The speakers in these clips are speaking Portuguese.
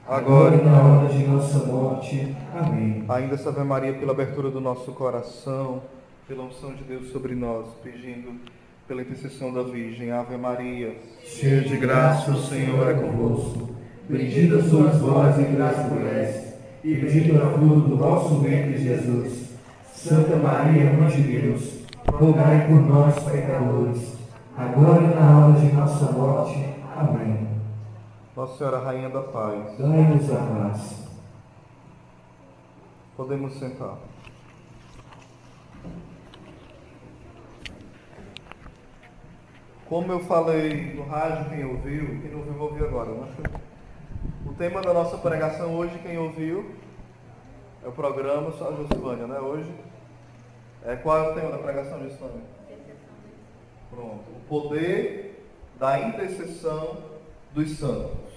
agora e na hora de nossa morte. Amém. Ainda essa Ave Maria pela abertura do nosso coração, pela unção de Deus sobre nós, pedindo pela intercessão da Virgem. Ave Maria, Cheia de graça, o Senhor é convosco. Bendita sois vós entre as mulheres, e bendito é o fruto do vosso ventre, Jesus. Santa Maria, Mãe de Deus, rogai por nós, pecadores, agora e na hora de nossa morte. Amém. Nossa Senhora, Rainha da Paz, Dai-nos a paz. podemos sentar. Como eu falei no rádio, quem não ouviu, vai ouvir agora, né? O tema da nossa pregação hoje, quem ouviu, é o programa Só Josivânia, né? Hoje. Qual é o tema da pregação, Josivânia? Pronto. O poder da intercessão dos santos.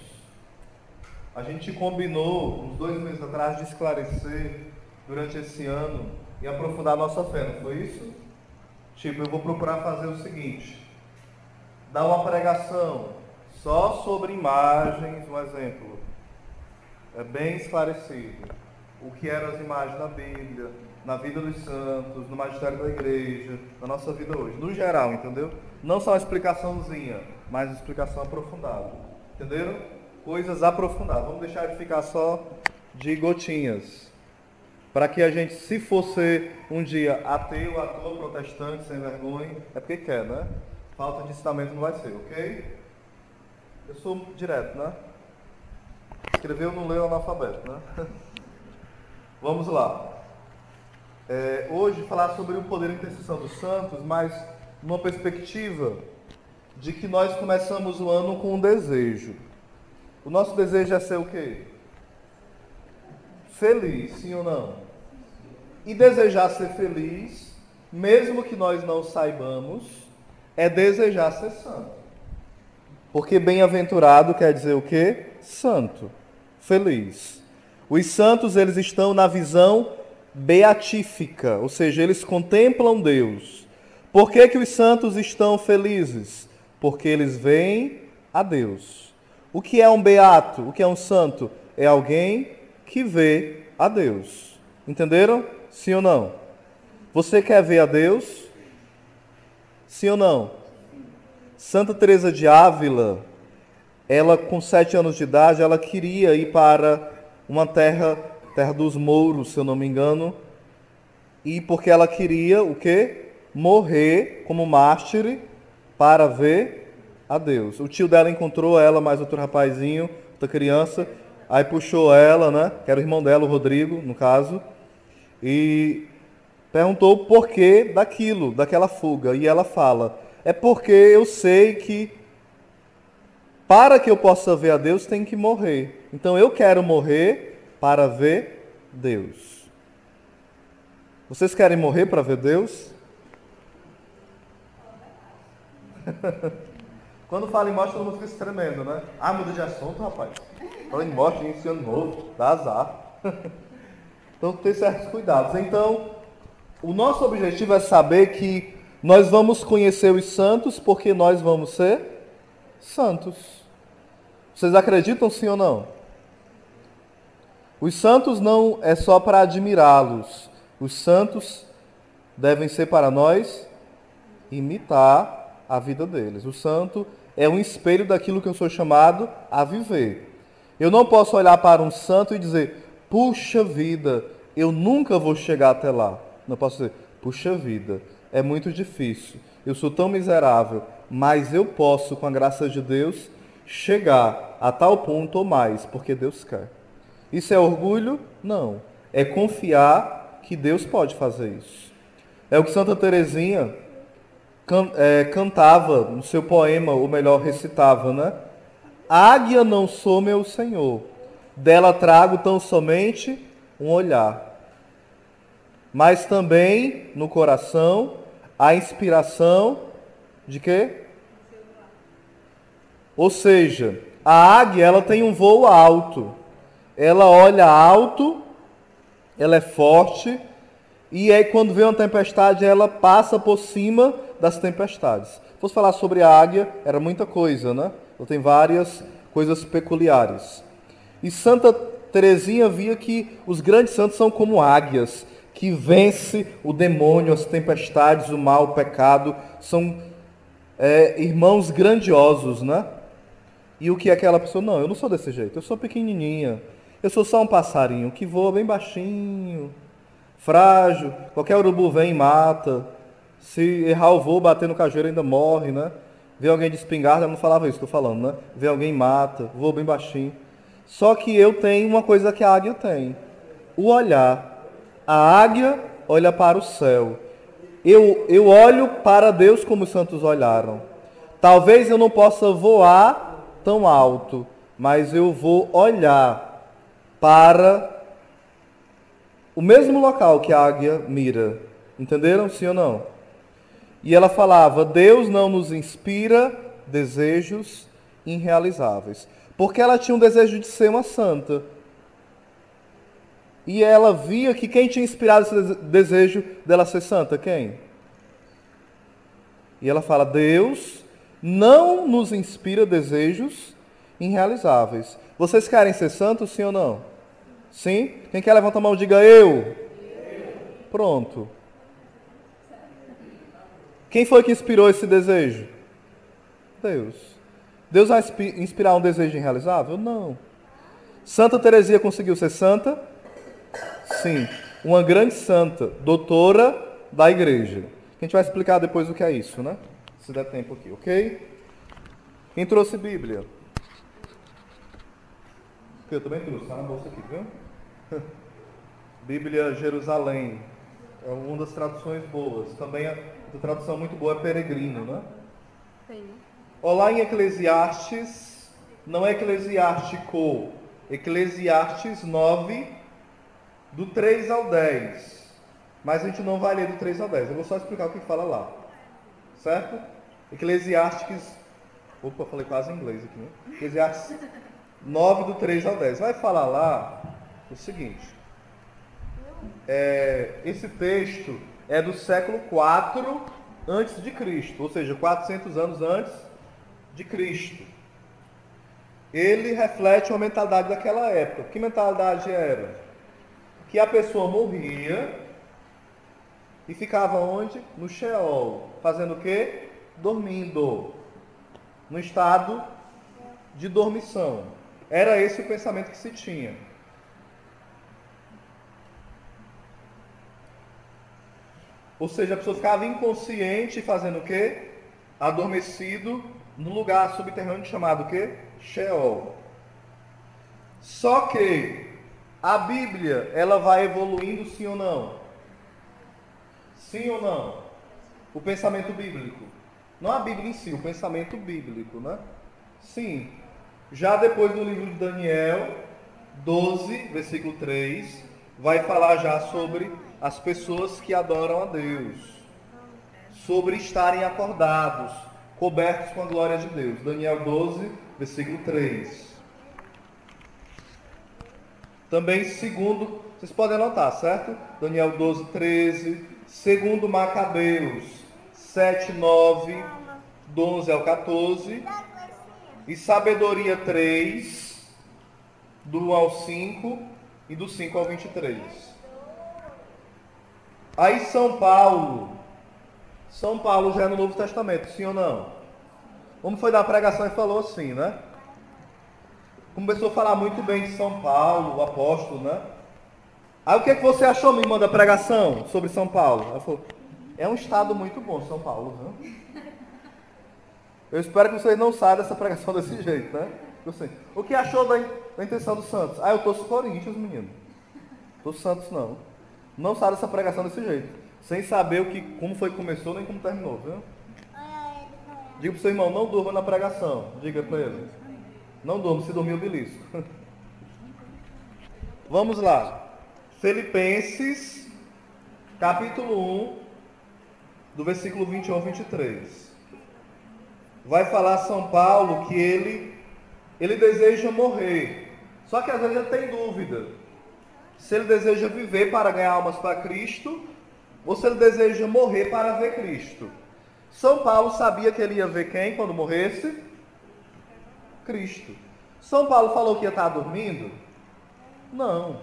A gente combinou, uns 2 meses atrás, de esclarecer durante esse ano e aprofundar a nossa fé, não foi isso? Tipo, eu vou procurar fazer o seguinte: dar uma pregação só sobre imagens, um exemplo. É bem esclarecido. O que eram as imagens na Bíblia, na vida dos santos, no magistério da igreja, na nossa vida hoje. No geral, entendeu? Não só uma explicaçãozinha, mas uma explicação aprofundada. Entenderam? Coisas aprofundadas. Vamos deixar de ficar só de gotinhas. Para que a gente, se fosse um dia ateu, ator, protestante, sem vergonha, é porque quer, né? Falta de ensinamento não vai ser, ok? Eu sou direto, né? Escreveu, não leu, analfabeto, né? Vamos lá. Hoje falar sobre o poder da intercessão dos santos, mas numa perspectiva de que nós começamos o ano com um desejo. O nosso desejo é ser o quê? Feliz, sim ou não? E desejar ser feliz, mesmo que nós não saibamos, é desejar ser santo. Porque bem-aventurado quer dizer o quê? Santo, feliz. Os santos, eles estão na visão beatífica, ou seja, eles contemplam Deus. Por que que os santos estão felizes? Porque eles veem a Deus. O que é um beato? O que é um santo? É alguém que vê a Deus. Entenderam? Sim ou não? Você quer ver a Deus? Sim ou não? Santa Teresa de Ávila, ela com 7 anos de idade, ela queria ir para uma terra dos mouros, se eu não me engano, e porque ela queria o quê? Morrer como mártir para ver a Deus. O tio dela encontrou ela, mais outro rapazinho, outra criança, aí puxou ela, né? Que era o irmão dela, o Rodrigo, no caso, e perguntou o porquê daquilo, daquela fuga. E ela fala: é porque eu sei que para que eu possa ver a Deus tem que morrer. Então eu quero morrer para ver Deus. Vocês querem morrer para ver Deus? Quando fala em morte, todo mundo fica tremendo, né? Ah, muda de assunto, rapaz. Fala em morte, em ano novo, dá azar. Então tem certos cuidados. Então, o nosso objetivo é saber que nós vamos conhecer os santos porque nós vamos ser santos. Vocês acreditam, sim ou não? Os santos não é só para admirá-los. Os santos devem ser para nós imitar a vida deles. O santo é um espelho daquilo que eu sou chamado a viver. Eu não posso olhar para um santo e dizer: puxa vida, eu nunca vou chegar até lá. Não posso dizer: puxa vida, é muito difícil, eu sou tão miserável, mas eu posso, com a graça de Deus, chegar a tal ponto ou mais, porque Deus quer. Isso é orgulho? Não. É confiar que Deus pode fazer isso. É o que Santa Teresinha cantava no seu poema, ou melhor, recitava, né? Águia não sou meu Senhor, dela trago tão somente um olhar. Mas também no coração a inspiração de quê? Ou seja, a águia, ela tem um voo alto. Ela olha alto, ela é forte, e aí quando vem uma tempestade, ela passa por cima das tempestades. Se fosse falar sobre a águia, era muita coisa, né? Ela tem várias coisas peculiares. E Santa Teresinha via que os grandes santos são como águias, que vence o demônio, as tempestades, o mal, o pecado. São irmãos grandiosos, né? E o que é aquela pessoa? Não, eu não sou desse jeito, eu sou pequenininha. Eu sou só um passarinho que voa bem baixinho, frágil. Qualquer urubu vem e mata. Se errar o voo, bater no cajueiro, ainda morre, né? Vê alguém de espingarda, ela não falava isso que eu tô falando, né? Vê alguém e mata, voa bem baixinho. Só que eu tenho uma coisa que a águia tem. O olhar. A águia olha para o céu. Eu olho para Deus como os santos olharam. Talvez eu não possa voar tão alto, mas eu vou olhar para o mesmo local que a águia mira. Entenderam? Sim ou não? E ela falava, Deus não nos inspira desejos irrealizáveis. Porque ela tinha um desejo de ser uma santa. E ela via que quem tinha inspirado esse desejo dela ser santa? Quem? E ela fala, Deus não nos inspira desejos irrealizáveis. Vocês querem ser santos, sim ou não? Sim? Quem quer levantar a mão, diga eu. Pronto. Quem foi que inspirou esse desejo? Deus. Deus vai inspirar um desejo irrealizável? Não. Santa Teresinha conseguiu ser santa? Sim. Uma grande santa, doutora da igreja. A gente vai explicar depois o que é isso, né? Se der tempo aqui, ok? Quem trouxe Bíblia? Eu também trouxe, está na bolsa aqui, viu? Bíblia Jerusalém. É uma das traduções boas. Também a tradução muito boa é peregrino, né? Sim. Olá em Eclesiastes, não é eclesiástico, Eclesiastes 9, do 3 ao 10. Mas a gente não vai ler do 3 ao 10. Eu vou só explicar o que fala lá. Certo? Eclesiastes... Opa, falei quase em inglês aqui, né? Eclesiastes 9, do 3 ao 10. Vai falar lá o seguinte. Esse texto é do século 4 antes de Cristo. Ou seja, 400 anos antes de Cristo. Ele reflete uma mentalidade daquela época. Que mentalidade era? Que a pessoa morria e ficava onde? No Sheol. Fazendo o quê? Dormindo. No estado de dormição. Era esse o pensamento que se tinha. Ou seja, a pessoa ficava inconsciente fazendo o quê? Adormecido no lugar subterrâneo chamado o quê? Sheol. Só que a Bíblia, ela vai evoluindo, sim ou não? Sim ou não? O pensamento bíblico. Não a Bíblia em si, o pensamento bíblico, né? Sim. Já depois do livro de Daniel, 12, versículo 3, vai falar já sobre as pessoas que adoram a Deus. Sobre estarem acordados, cobertos com a glória de Deus. Daniel 12, versículo 3. Também segundo, vocês podem anotar, certo? Daniel 12, 13. Segundo Macabeus 7, 9, do 11 ao 14. E Sabedoria 3, do 1 ao 5 e do 5 ao 23. Aí São Paulo já é no Novo Testamento, sim ou não? Como foi da pregação e falou assim, né? Começou a falar muito bem de São Paulo, o apóstolo, né? Aí o que você achou, minha irmã, da pregação sobre São Paulo? Ela falou, é um estado muito bom, São Paulo, viu? Eu espero que vocês não saiam dessa pregação desse jeito, né? Assim, o que achou da intenção dos santos? Eu torço Corinthians, menino. Torço Santos, não. Não saia dessa pregação desse jeito. Sem saber como foi que começou, nem como terminou, viu? Diga pro seu irmão, não durma na pregação. Diga para ele. Não durma, se dormir eu belisco. Vamos lá. Filipenses, capítulo 1, do versículo 21 ao 23. Vai falar São Paulo que ele deseja morrer. Só que às vezes ele tem dúvida. Se ele deseja viver para ganhar almas para Cristo, ou se ele deseja morrer para ver Cristo. São Paulo sabia que ele ia ver quem quando morresse? Cristo. São Paulo falou que ia estar dormindo? Não.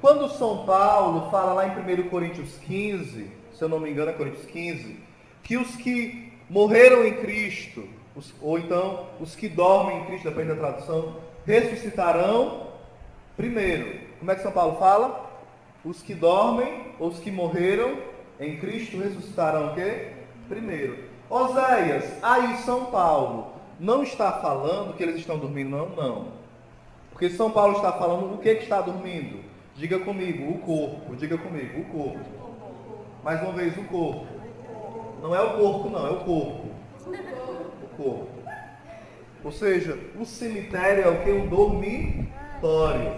Quando São Paulo fala lá em 1 Coríntios 15, se eu não me engano é Coríntios 15, que os que morreram em Cristo, ou então os que dormem em Cristo, depende da tradução, ressuscitarão primeiro. Como é que São Paulo fala? Os que dormem, ou os que morreram em Cristo, ressuscitarão o quê? Primeiro. Oséias, aí São Paulo não está falando que eles estão dormindo, não. Porque São Paulo está falando o que está dormindo? Diga comigo, o corpo. Diga comigo, o corpo. Mais uma vez, o corpo. Não é o corpo, não, é o corpo. O corpo. Ou seja, o cemitério é o que? Um dormitório.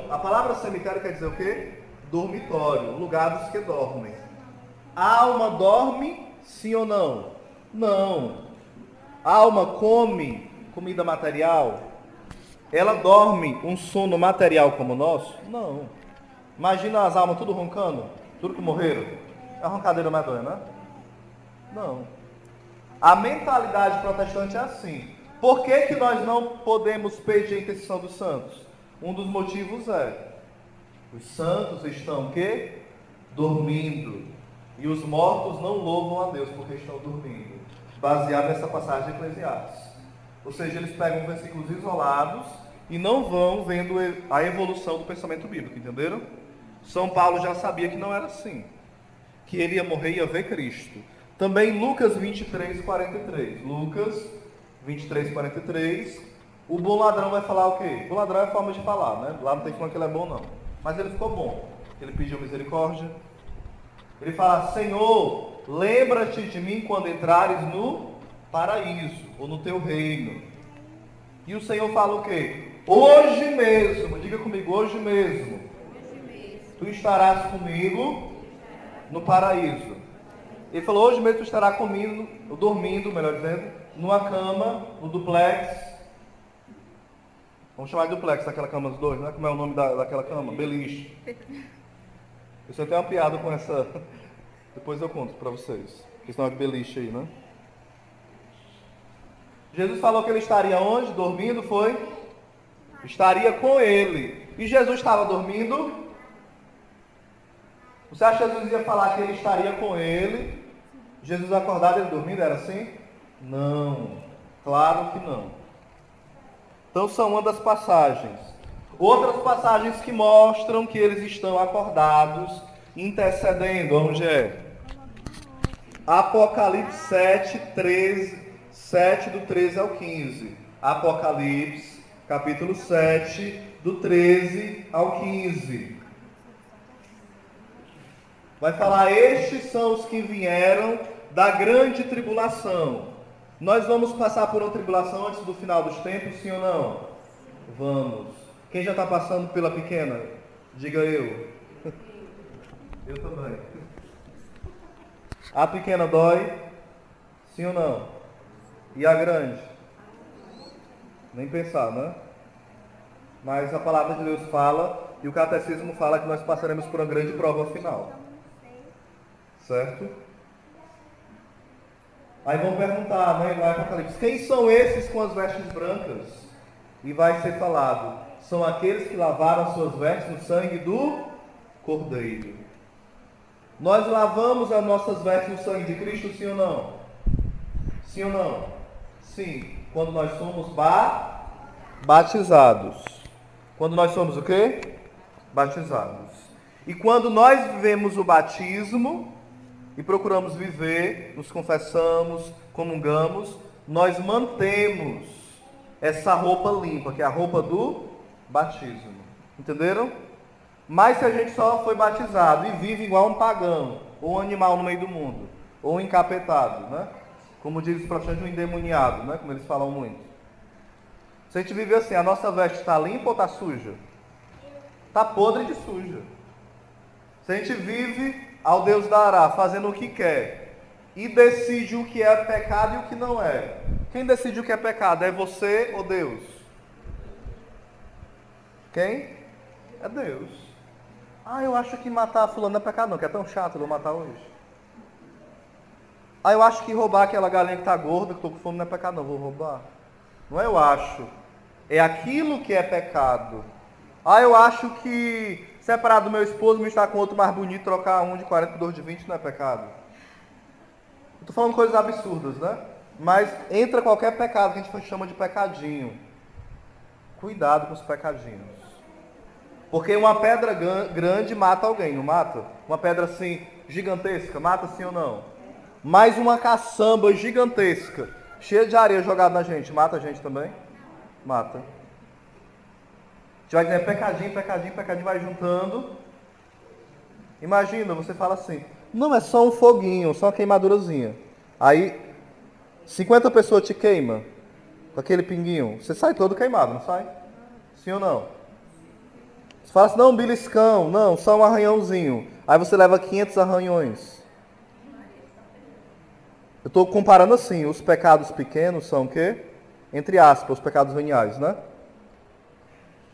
A palavra cemitério quer dizer o quê? Dormitório, lugar dos que dormem. A alma dorme, sim ou não? Não. A alma come comida material? Ela dorme um sono material como o nosso? Não. Imagina as almas tudo roncando, tudo que morreram. É a roncadeira medonha, né? Não. A mentalidade protestante é assim. Por que nós não podemos pedir a intercessão dos santos? Um dos motivos é: os santos estão o quê? Dormindo. E os mortos não louvam a Deus porque estão dormindo. Baseado nessa passagem de Eclesiastes. Ou seja, eles pegam versículos isolados e não vão vendo a evolução do pensamento bíblico, entenderam? São Paulo já sabia que não era assim. Que ele ia morrer e ia ver Cristo. Também Lucas 23, 43. Lucas 23, 43. O bom ladrão vai falar o quê? O bom ladrão é a forma de falar, né? Lá não tem falando que ele é bom, não. Mas ele ficou bom. Ele pediu misericórdia. Ele fala: Senhor, lembra-te de mim quando entrares no paraíso, ou no teu reino. E o Senhor fala o quê? Hoje mesmo, diga comigo, hoje mesmo, tu estarás comigo no paraíso. Ele falou: hoje mesmo tu estarás comigo, dormindo, melhor dizendo, numa cama, no duplex. Vamos chamar de duplex, aquela cama dos dois, né? Como é o nome daquela cama? Beliche. Eu só tenho uma piada com essa. Depois eu conto para vocês. Esse nome de beliche aí, né? Jesus falou que ele estaria onde? Dormindo, foi? Estaria com ele. E Jesus estava dormindo? Você acha que Jesus ia falar que ele estaria com ele? Jesus acordado e ele dormindo, era assim? Não. Claro que não. Então são uma das passagens. Outras passagens que mostram que eles estão acordados, intercedendo. Onde é? Apocalipse 7, 13, 7 do 13 ao 15. Apocalipse, capítulo 7, do 13 ao 15. Vai falar: estes são os que vieram da grande tribulação. Nós vamos passar por uma tribulação antes do final dos tempos, sim ou não? Vamos. Quem já está passando pela pequena? Diga eu. Eu também. A pequena dói? Sim ou não? E a grande? Nem pensar, né? Mas a palavra de Deus fala, e o catecismo fala que nós passaremos por uma grande prova final. Certo? Aí vão perguntar, né, no Apocalipse: quem são esses com as vestes brancas? E vai ser falado: são aqueles que lavaram as suas vestes no sangue do Cordeiro. Nós lavamos as nossas vestes no sangue de Cristo, sim ou não? Sim ou não? Sim. Quando nós somos batizados. Quando nós somos o quê? Batizados. E quando nós vivemos o batismo e procuramos viver, nos confessamos, comungamos, nós mantemos essa roupa limpa, que é a roupa do batismo. Entenderam? Mas se a gente só foi batizado e vive igual um pagão, ou um animal no meio do mundo, ou um encapetado, né? Como diz os protestantes, um endemoniado, né? Como eles falam muito. Se a gente vive assim, a nossa veste está limpa ou está suja? Está podre de suja. Se a gente vive ao Deus dará, fazendo o que quer, e decide o que é pecado e o que não é. Quem decide o que é pecado? É você ou Deus? Quem? É Deus. Ah, eu acho que matar fulano não é pecado não, que é tão chato, eu vou matar hoje. Ah, eu acho que roubar aquela galinha que está gorda, que estou com fome, não é pecado não, vou roubar. Não é eu acho. É aquilo que é pecado. Ah, eu acho que separar do meu esposo, me estar com outro mais bonito, trocar um de 40 por 2 de 20 não é pecado. Eu tô falando coisas absurdas, né? Mas entra qualquer pecado que a gente chama de pecadinho. Cuidado com os pecadinhos. Porque uma pedra grande mata alguém, não mata? Uma pedra assim, gigantesca, mata sim ou não? Mas uma caçamba gigantesca, cheia de areia jogada na gente, mata a gente também? Mata. A gente vai dizer pecadinho, pecadinho, pecadinho, vai juntando. Imagina, você fala assim, não, é só um foguinho, só uma queimadurazinha. Aí, 50 pessoas te queimam, com aquele pinguinho, você sai todo queimado, não sai? Sim ou não? Você fala assim, não, um beliscão, não, só um arranhãozinho. Aí você leva 500 arranhões. Eu estou comparando assim, os pecados pequenos são o quê? Entre aspas, os pecados veniais, né?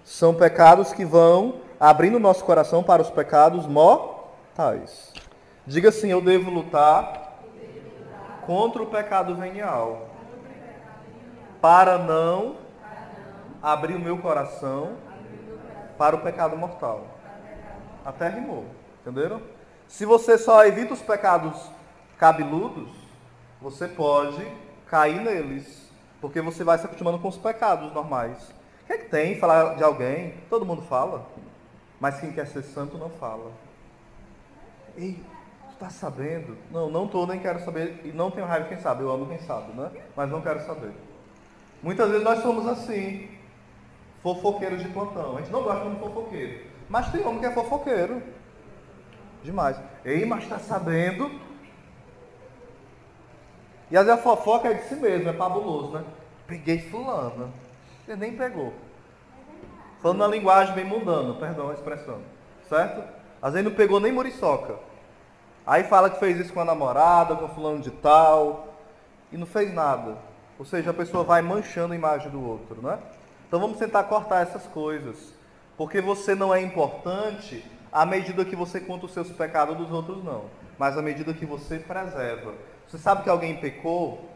São pecados que vão abrindo o nosso coração para os pecados mortais. Diga assim, eu devo lutar contra o pecado venial, para não abrir o meu coração para o pecado mortal. Até rimou, entenderam? Se você só evita os pecados cabeludos, você pode cair neles, porque você vai se acostumando com os pecados normais. O que é que tem falar de alguém? Todo mundo fala, mas quem quer ser santo não fala. Ei, tu tá sabendo? Não, não tô, nem quero saber, e não tenho raiva de quem sabe, eu amo quem sabe, né? Mas não quero saber. Muitas vezes nós somos assim, fofoqueiros de plantão. A gente não gosta de fofoqueiro, mas tem homem que é fofoqueiro. Demais. Ei, mas tá sabendo? E às vezes a fofoca é de si mesmo, é fabuloso, né? Peguei fulana. Ele nem pegou. Falando na linguagem bem mundana, perdão a expressão. Certo? Às vezes não pegou nem muriçoca. Aí fala que fez isso com a namorada, com fulano de tal, e não fez nada. Ou seja, a pessoa vai manchando a imagem do outro, né? Então vamos tentar cortar essas coisas. Porque você não é importante à medida que você conta os seus pecados dos outros, não. Mas à medida que você preserva. Você sabe que alguém pecou,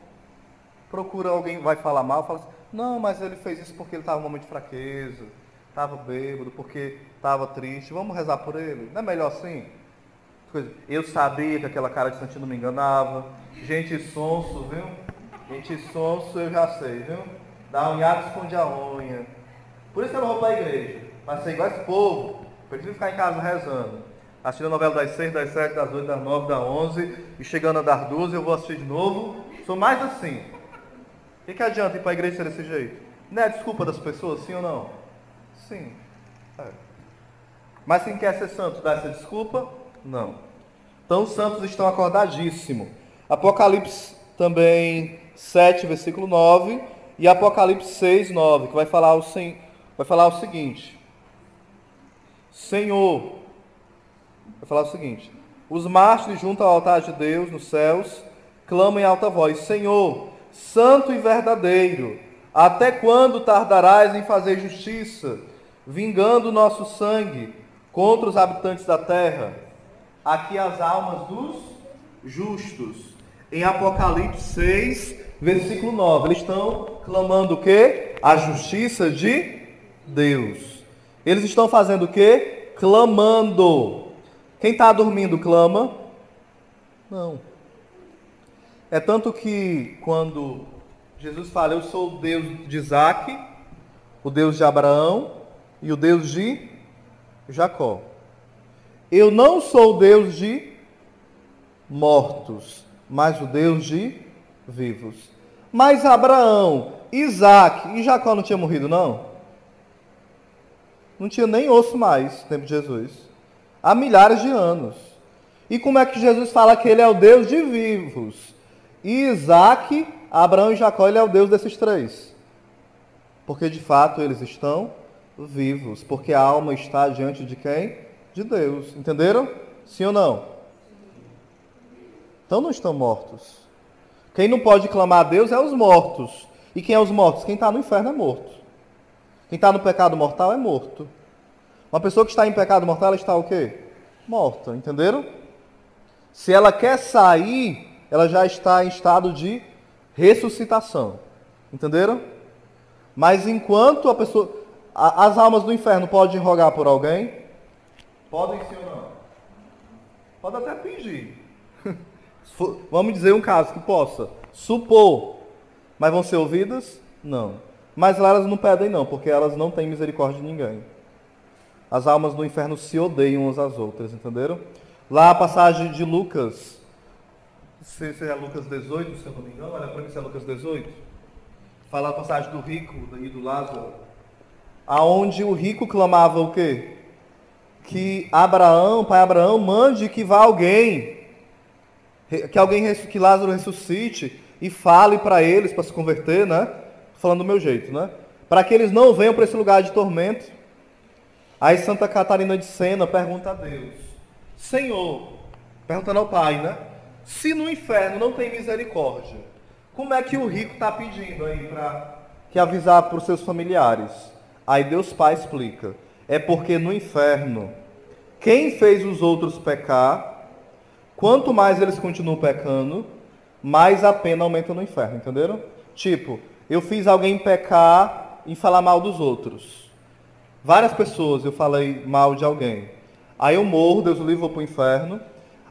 procura alguém, vai falar mal, fala assim, não, mas ele fez isso porque ele estava num momento de fraqueza, estava bêbado, porque estava triste, vamos rezar por ele? Não é melhor assim? Eu sabia que aquela cara de santinho não me enganava. Gente sonso, viu? Gente sonso eu já sei, viu? Dá unhada, esconde a unha. Por isso que eu não vou para a igreja. Mas ser igual esse povo, prefiro ficar em casa rezando. Assistindo a novela das 6, das 7, das 8, das 9, das 11. E chegando a dar 12, eu vou assistir de novo. Sou mais assim. O que adianta ir para a igreja ser desse jeito? Não é desculpa das pessoas, sim ou não? Sim. É. Mas quem quer ser santo dá essa desculpa? Não. Então os santos estão acordadíssimos. Apocalipse também 7, versículo 9. E Apocalipse 6, 9, que vai falar o seguinte. Senhor, vai falar o seguinte. Os mártires junto ao altar de Deus nos céus clamam em alta voz, Senhor, santo e verdadeiro, até quando tardarás em fazer justiça, vingando o nosso sangue contra os habitantes da terra? Aqui as almas dos justos. Em Apocalipse 6, versículo 9, eles estão clamando o quê? A justiça de Deus. Eles estão fazendo o quê? Clamando. Quem está dormindo clama? Não. É tanto que quando Jesus fala, eu sou o Deus de Isaac, o Deus de Abraão e o Deus de Jacó. Eu não sou o Deus de mortos, mas o Deus de vivos. Mas Abraão, Isaac e Jacó não tinham morrido, não? Não tinha nem osso mais no tempo de Jesus. Há milhares de anos. E como é que Jesus fala que ele é o Deus de vivos? E Isaac, Abraão e Jacó, ele é o Deus desses três. Porque de fato eles estão vivos. Porque a alma está diante de quem? De Deus. Entenderam? Sim ou não? Então não estão mortos. Quem não pode clamar a Deus é os mortos. E quem é os mortos? Quem está no inferno é morto. Quem está no pecado mortal é morto. Uma pessoa que está em pecado mortal, ela está o quê? Morta. Entenderam? Se ela quer sair, ela já está em estado de ressuscitação. Entenderam? Mas enquanto a pessoa... As almas do inferno podem rogar por alguém? Podem sim ou não? Pode até pedir. Vamos dizer um caso que possa. Supor. Mas vão ser ouvidas? Não. Mas lá elas não pedem não, porque elas não têm misericórdia de ninguém. As almas do inferno se odeiam umas às outras, entenderam? Lá a passagem de Lucas, se é Lucas 18, se eu não me engano, olha para mim se é Lucas 18. Fala a passagem do rico e do Lázaro. Aonde o rico clamava o quê? Que Abraão, pai Abraão, mande que vá alguém, que Lázaro ressuscite e fale para eles, para se converter, né? Falando do meu jeito, né? Para que eles não venham para esse lugar de tormento. Aí Santa Catarina de Sena pergunta a Deus: Senhor, perguntando ao Pai, né? Se no inferno não tem misericórdia, como é que o rico está pedindo aí para que avisar para os seus familiares? Aí Deus Pai explica: é porque no inferno, quem fez os outros pecar, quanto mais eles continuam pecando, mais a pena aumenta no inferno, entenderam? Tipo, eu fiz alguém pecar e falar mal dos outros. Várias pessoas eu falei mal de alguém. Aí eu morro, Deus o livre, vou para o inferno.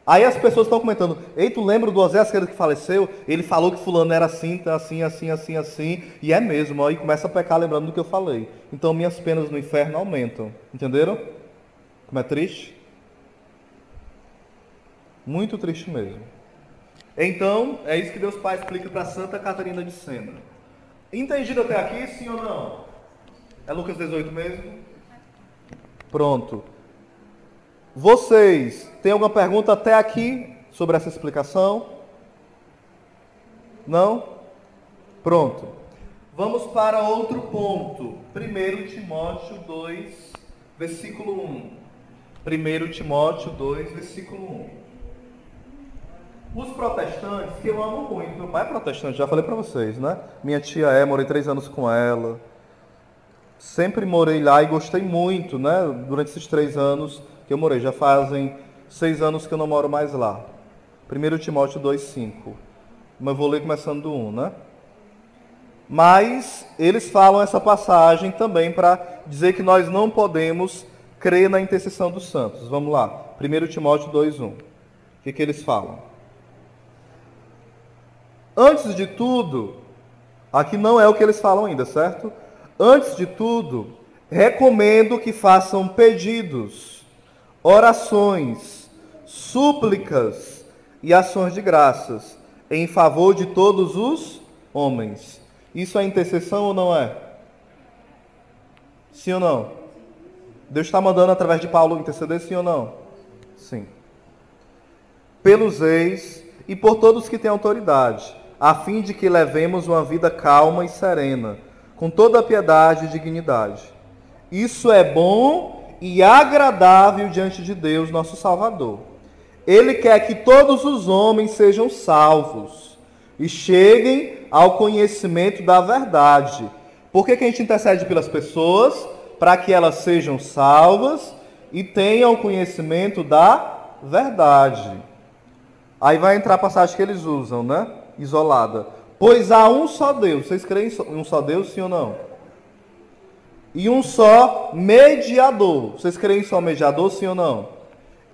Aí as pessoas estão comentando: ei, tu lembra do Osé Asqueira que faleceu? Ele falou que fulano era assim, assim, assim, assim, assim. E é mesmo, aí começa a pecar lembrando do que eu falei. Então minhas penas no inferno aumentam. Entenderam? Como é triste? Muito triste mesmo. Então, é isso que Deus Pai explica para Santa Catarina de Sena. Entendido até aqui, sim ou não? É Lucas 18 mesmo? Pronto. Vocês têm alguma pergunta até aqui sobre essa explicação? Não? Pronto. Vamos para outro ponto. 1 Timóteo 2, versículo 1. 1 Timóteo 2, versículo 1. Os protestantes, que eu amo muito, meu pai é protestante, já falei para vocês, né? Minha tia morei 3 anos com ela. Sempre morei lá e gostei muito, né? Durante esses 3 anos que eu morei. Já fazem 6 anos que eu não moro mais lá. 1 Timóteo 2,5. Mas vou ler começando do 1, né? Mas eles falam essa passagem também para dizer que nós não podemos crer na intercessão dos santos. Vamos lá. 1 Timóteo 2,1. O que eles falam? Antes de tudo, aqui não é o que eles falam ainda, certo? Antes de tudo, recomendo que façam pedidos, orações, súplicas e ações de graças em favor de todos os homens. Isso é intercessão ou não é? Sim ou não? Deus está mandando através de Paulo interceder, sim ou não? Sim. Pelos reis e por todos que têm autoridade, a fim de que levemos uma vida calma e serena, com toda a piedade e dignidade. Isso é bom e agradável diante de Deus, nosso Salvador. Ele quer que todos os homens sejam salvos e cheguem ao conhecimento da verdade. Por que a gente intercede pelas pessoas? Para que elas sejam salvas e tenham conhecimento da verdade. Aí vai entrar a passagem que eles usam, né? Isolada. Pois há um só Deus. Vocês creem em um só Deus, sim ou não? E um só mediador. Vocês creem em só mediador, sim ou não?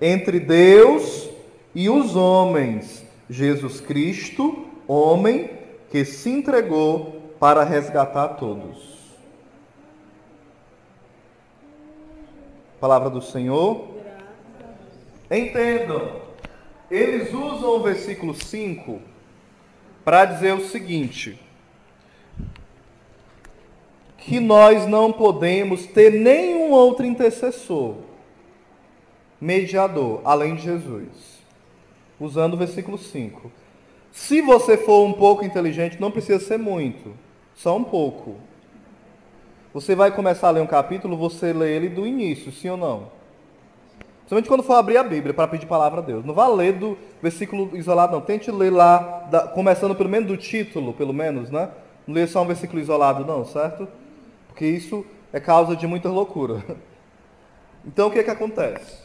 Entre Deus e os homens. Jesus Cristo, homem, que se entregou para resgatar todos. Palavra do Senhor. Entendam. Eles usam o versículo 5 para dizer o seguinte: que nós não podemos ter nenhum outro intercessor, mediador, além de Jesus. Usando o versículo 5. Se você for um pouco inteligente, não precisa ser muito, só um pouco. Você vai começar a ler um capítulo, você lê ele do início, sim ou não? Principalmente quando for abrir a Bíblia para pedir palavra a Deus. Não vá ler do versículo isolado, não. Tente ler lá, começando pelo menos do título, pelo menos, né? Não lê só um versículo isolado, não, certo? Porque isso é causa de muita loucura. Então, o que acontece?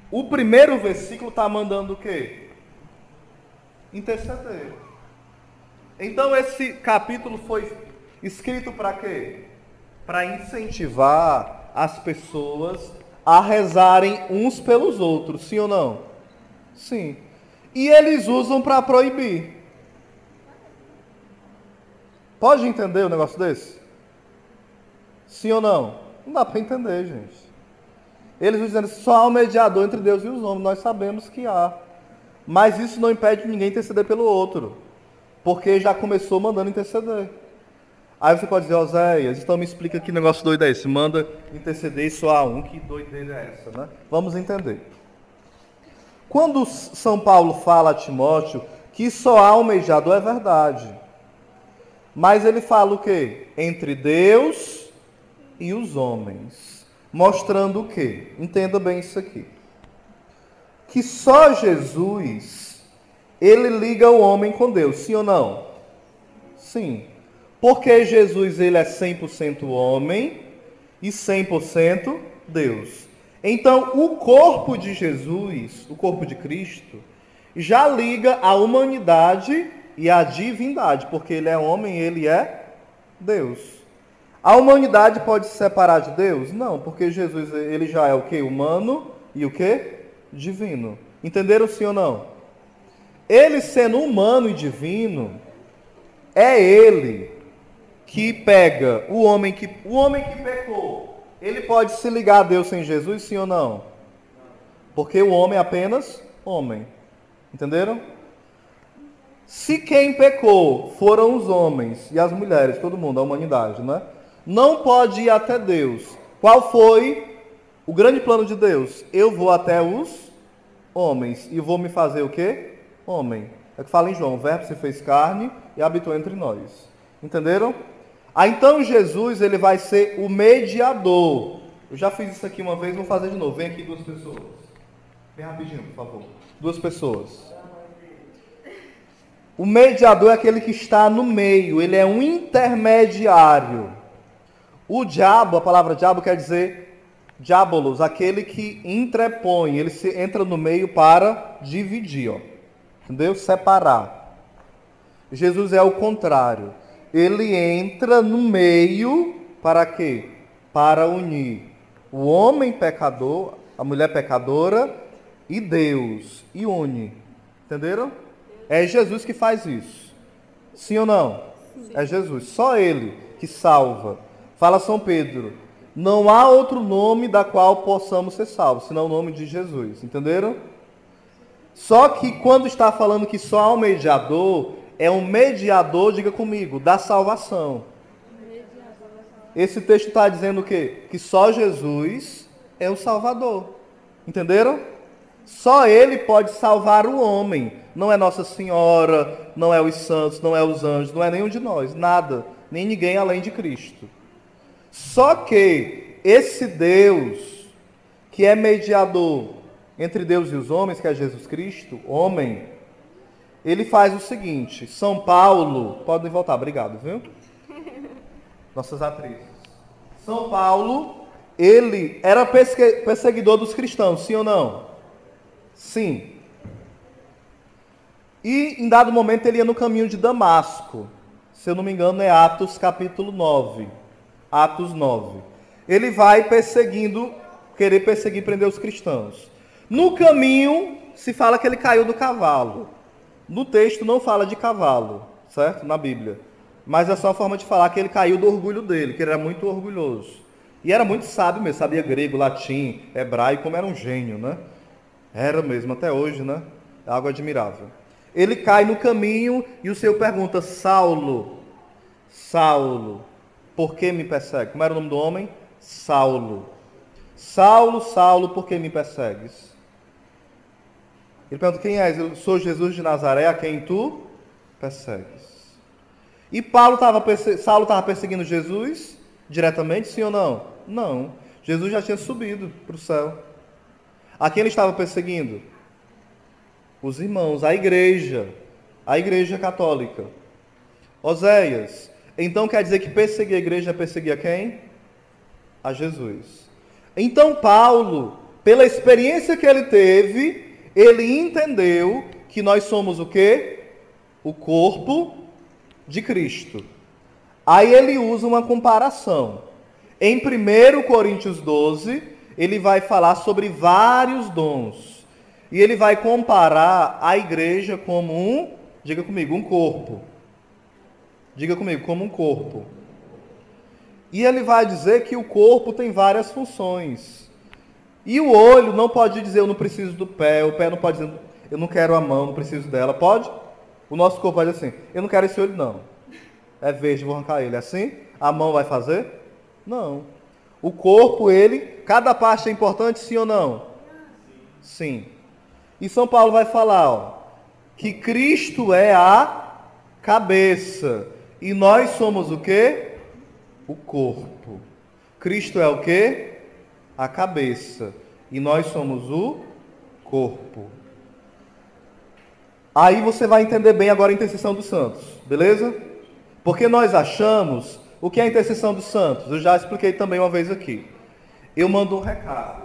O primeiro versículo está mandando o quê? Interceder. Então, esse capítulo foi Escrito para quê? Para incentivar as pessoas a rezarem uns pelos outros, sim ou não? Sim. E eles usam para proibir. Pode entender um negócio desse? Sim ou não? Não dá para entender, gente. Eles dizendo que só há um mediador entre Deus e os homens. Nós sabemos que há. Mas isso não impede ninguém interceder pelo outro. Porque já começou mandando interceder. Aí você pode dizer, Oséias, então me explica que negócio doido é esse. Manda interceder e só há um. Que doideira é essa, né? Vamos entender. Quando São Paulo fala a Timóteo que só há um mediador, é verdade. Mas ele fala o quê? Entre Deus e os homens. Mostrando o quê? Entenda bem isso aqui. Que só Jesus, ele liga o homem com Deus, sim ou não? Sim. Porque Jesus, ele é 100% homem e 100% Deus. Então, o corpo de Jesus, o corpo de Cristo, já liga a humanidade e a divindade, porque ele é homem e ele é Deus. A humanidade pode se separar de Deus? Não, porque Jesus, ele já é o quê? Humano e o quê? Divino. Entenderam sim ou não? Ele sendo humano e divino, é ele que pega o homem que pecou. Ele pode se ligar a Deus sem Jesus, sim ou não? Porque o homem é apenas homem. Entenderam? Se quem pecou foram os homens e as mulheres, todo mundo, a humanidade, né? Não pode ir até Deus. Qual foi o grande plano de Deus? Eu vou até os homens e vou me fazer o quê? Homem. É o que fala em João, o verbo se fez carne e habitou entre nós. Entenderam? Então Jesus, ele vai ser o mediador. Eu já fiz isso aqui uma vez, vou fazer de novo. Vem aqui 2 pessoas. Bem rapidinho, por favor. 2 pessoas. O mediador é aquele que está no meio, ele é um intermediário. O diabo, a palavra diabo quer dizer diabolos, aquele que entrepõe, ele se entra no meio para dividir, ó. Entendeu? Separar. Jesus é o contrário. Ele entra no meio para quê? Para unir o homem pecador, a mulher pecadora e Deus. E une. Entenderam? É Jesus que faz isso. Sim ou não? Sim. É Jesus. Só ele que salva. Fala São Pedro. Não há outro nome da qual possamos ser salvos, senão o nome de Jesus. Entenderam? Só que quando está falando que só há um mediador, é um mediador, diga comigo, da salvação. Esse texto está dizendo o quê? Que só Jesus é o Salvador. Entenderam? Só ele pode salvar o homem. Não é Nossa Senhora, não é os santos, não é os anjos, não é nenhum de nós. Nada. Nem ninguém além de Cristo. Só que esse Deus, que é mediador entre Deus e os homens, que é Jesus Cristo, homem, ele faz o seguinte. São Paulo, podem voltar, obrigado, viu? Nossas atrizes. São Paulo, ele era perseguidor dos cristãos, sim ou não? Sim. E em dado momento ele ia no caminho de Damasco. Se eu não me engano é Atos capítulo 9. Atos 9. Ele vai perseguindo, querer perseguir e prender os cristãos. No caminho se fala que ele caiu do cavalo. No texto não fala de cavalo, certo? Na Bíblia. Mas é só uma forma de falar que ele caiu do orgulho dele, que ele era muito orgulhoso. E era muito sábio mesmo, sabia grego, latim, hebraico, como era um gênio, né? Era mesmo, até hoje, né? É algo admirável. Ele cai no caminho e o Senhor pergunta, Saulo, Saulo, por que me persegue? Como era o nome do homem? Saulo. Saulo, Saulo, por que me persegues? Ele pergunta, quem és? Eu sou Jesus de Nazaré, a quem tu persegues. E Saulo estava perseguindo Jesus diretamente, sim ou não? Não. Jesus já tinha subido para o céu. A quem ele estava perseguindo? Os irmãos, a igreja católica. Oséias, então quer dizer que perseguir a igreja é perseguir a quem? A Jesus. Então Paulo, pela experiência que ele teve, ele entendeu que nós somos o quê? O corpo de Cristo. Aí ele usa uma comparação. Em 1 Coríntios 12, ele vai falar sobre vários dons. E ele vai comparar a igreja como diga comigo, um corpo. Diga comigo, como um corpo. E ele vai dizer que o corpo tem várias funções. E o olho não pode dizer, eu não preciso do pé. O pé não pode dizer, eu não quero a mão, não preciso dela. Pode? O nosso corpo vai dizer assim, eu não quero esse olho não. É verde, vou arrancar ele. É assim? A mão vai fazer? Não. O corpo, cada parte é importante, sim ou não? Sim. E São Paulo vai falar, que Cristo é a cabeça. E nós somos o quê? O corpo. Cristo é o quê? A cabeça. E nós somos o corpo. Aí você vai entender bem agora a intercessão dos santos. Beleza? Porque nós achamos... O que é a intercessão dos santos? Eu já expliquei também uma vez aqui. Eu mando um recado.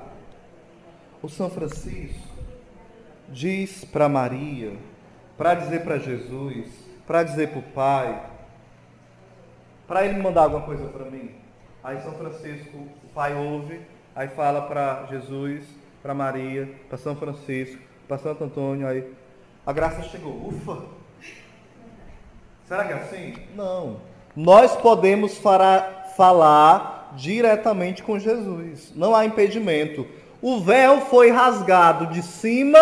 O São Francisco diz para Maria, para dizer para Jesus, para dizer para o Pai, para ele mandar alguma coisa para mim. Aí São Francisco, o Pai ouve, aí fala para Jesus, para Maria, para São Francisco, para Santo Antônio, aí a graça chegou. Ufa! Será que é assim? Não. Nós podemos falar diretamente com Jesus. Não há impedimento. O véu foi rasgado de cima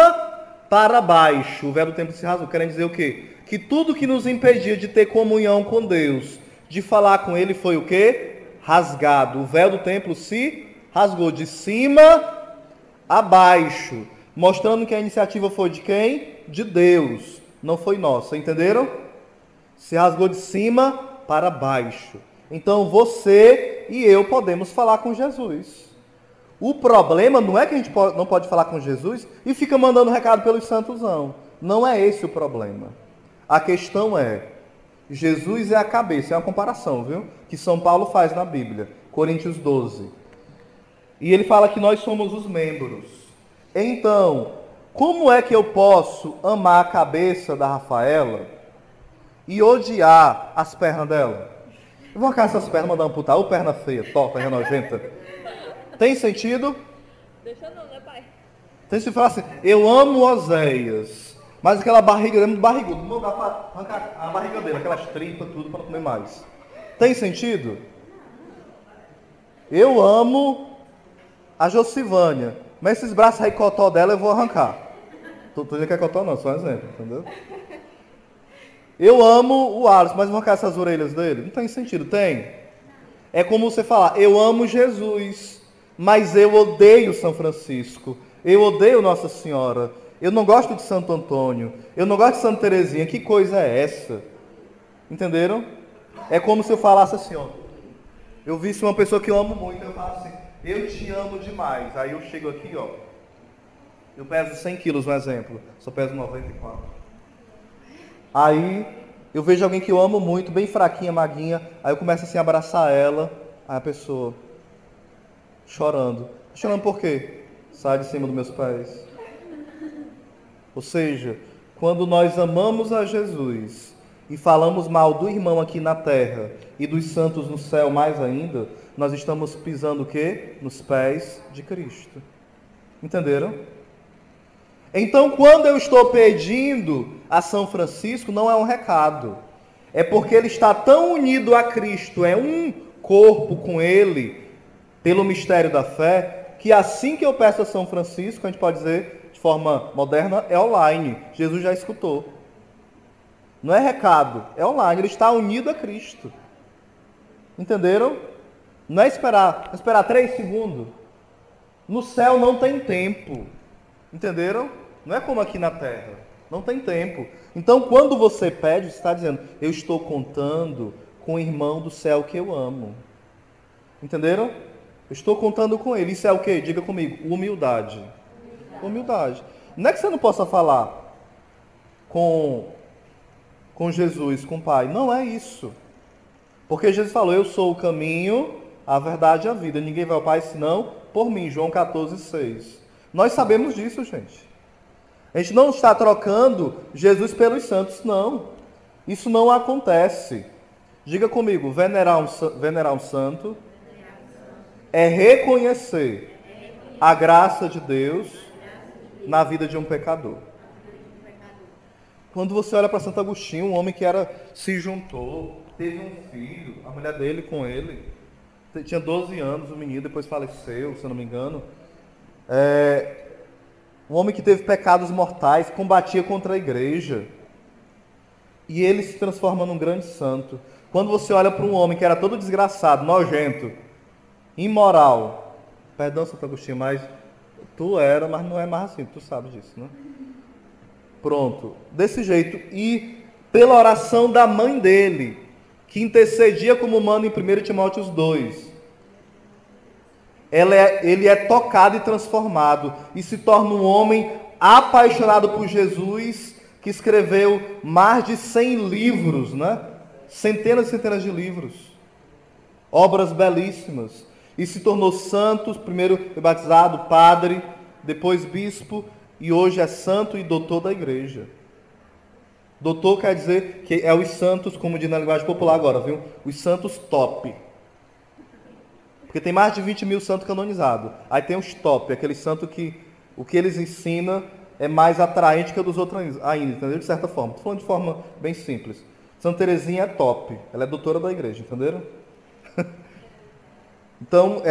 para baixo. O véu do templo se rasgou. Querendo dizer o quê? Que tudo que nos impedia de ter comunhão com Deus, de falar com Ele, foi o quê? Rasgado. O véu do templo se rasgou de cima a baixo. Mostrando que a iniciativa foi de quem? De Deus. Não foi nossa. Entenderam? Se rasgou de cima para baixo. Então você e eu podemos falar com Jesus. O problema não é que a gente não pode falar com Jesus e fica mandando recado pelos santos, não. Não é esse o problema. A questão é, Jesus é a cabeça, é uma comparação, viu? Que São Paulo faz na Bíblia, Coríntios 12. E ele fala que nós somos os membros. Então, como é que eu posso amar a cabeça da Rafaela e odiar as pernas dela? Eu vou arrancar essas pernas, mandar amputar. Ou perna feia, torta, nojenta. Tem sentido? Deixa não, né, pai? Tem sentido falar assim, eu amo Oséias, mas aquela barriga dele é muito barriguda. Não dá para arrancar a barriga dele, aquelas tripas, tudo, para não comer mais. Tem sentido? Eu amo a Josivânia, mas esses braços aí cotó dela eu vou arrancar. Tô dizendo que é cotó não, só um exemplo, entendeu? Eu amo o Alisson, mas vou arrancar essas orelhas dele? Não tem sentido, tem? É como você falar, eu amo Jesus, mas eu odeio São Francisco, eu odeio Nossa Senhora, eu não gosto de Santo Antônio, eu não gosto de Santa Teresinha, que coisa é essa? Entenderam? É como se eu falasse assim, ó, eu visse uma pessoa que eu amo muito, eu falo assim, eu te amo demais, aí eu chego aqui, ó, eu peso 100 quilos, um exemplo, só peso 94. Aí eu vejo alguém que eu amo muito, bem fraquinha, maguinha, aí eu começo assim a abraçar ela, aí a pessoa chorando. Chorando por quê? Sai de cima dos meus pés. Ou seja, quando nós amamos a Jesus e falamos mal do irmão aqui na terra e dos santos no céu mais ainda, nós estamos pisando o quê? Nos pés de Cristo. Entenderam? Então, quando eu estou pedindo a São Francisco, não é um recado. É porque ele está tão unido a Cristo, é um corpo com ele, pelo mistério da fé, que assim que eu peço a São Francisco, a gente pode dizer, de forma moderna, é online. Jesus já escutou. Não é recado, é online. Ele está unido a Cristo. Entenderam? Não é esperar 3 segundos. No céu não tem tempo. Entenderam? Não é como aqui na terra. Não tem tempo. Então, quando você pede, você está dizendo, eu estou contando com o irmão do céu que eu amo. Entenderam? Eu estou contando com ele. Isso é o quê? Diga comigo. Humildade. Humildade. Não é que você não possa falar com Jesus, com o Pai. Não é isso. Porque Jesus falou, eu sou o caminho, a verdade e a vida. Ninguém vai ao Pai senão por mim. João 14:6. Nós sabemos disso, gente. A gente não está trocando Jesus pelos santos, não. Isso não acontece. Diga comigo, venerar um santo é reconhecer a graça de Deus na vida de um pecador. Quando você olha para Santo Agostinho, um homem que se juntou, teve um filho, a mulher dele com ele, tinha 12 anos, o menino depois faleceu, se eu não me engano. Um homem que teve pecados mortais, combatia contra a igreja. E ele se transforma num grande santo. Quando você olha para um homem que era todo desgraçado, nojento, imoral, perdão, Santo Agostinho, mas tu era, mas não é mais assim, tu sabe disso, né? Pronto, desse jeito. E pela oração da mãe dele, que intercedia como manda em 1 Timóteo 2, ele é tocado e transformado, e se torna um homem apaixonado por Jesus, que escreveu mais de 100 livros, né? Centenas e centenas de livros, obras belíssimas, e se tornou santo, primeiro foi batizado, padre, depois bispo, e hoje é santo e doutor da igreja. Doutor quer dizer que é os santos, como diz na linguagem popular agora, viu? Os santos top. Porque tem mais de 20 mil santos canonizados. Aí tem os top, aquele santo que o que eles ensinam é mais atraente que o dos outros ainda, entendeu? De certa forma. Estou falando de forma bem simples. Santa Teresinha é top. Ela é doutora da igreja, entenderam? Então,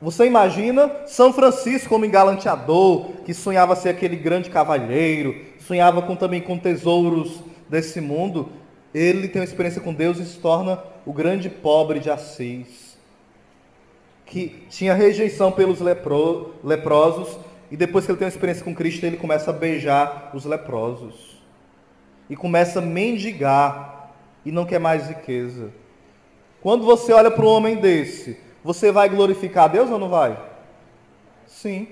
você imagina São Francisco como engalanteador, que sonhava ser aquele grande cavalheiro, sonhava também com tesouros desse mundo. Ele tem uma experiência com Deus e se torna o grande pobre de Assis, que tinha rejeição pelos leprosos, e depois que ele tem uma experiência com Cristo, ele começa a beijar os leprosos. E começa a mendigar, e não quer mais riqueza. Quando você olha para um homem desse, você vai glorificar a Deus ou não vai? Sim.